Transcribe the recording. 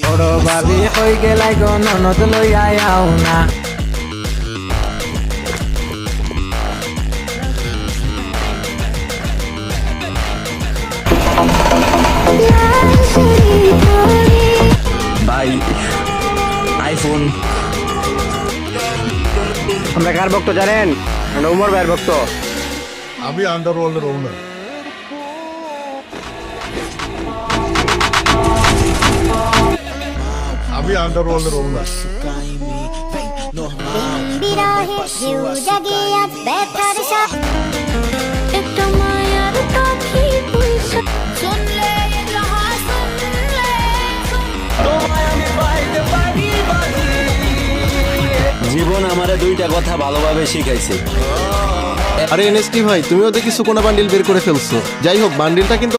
বড় ভাবি হই গেলাই গো ননদ লইয়া আও না। ভাই আইফোন। আমরা কার ভক্ত জানেন? আমরা উমর ভাইয়ের ভক্ত। আমি আন্ডারওয়ার্ল্ডের ওনার। আমি আন্ডারওয়ার্ল্ডের ওনার। বিরহে ঢেউ জাগে আজ ব্যথার সাথ একটা মায়ার পাখি পুইসা শুনলে যাহা শুনলে জীবন আমারে দুইটা কথা ভালোভাবে শিখাইছে। আরে এনএসটি ভাই, তুমিও দেখি সুকোনা বান্ডিল বের করে ফেলছো। যাই হোক, বান্ডিলটা কিন্তু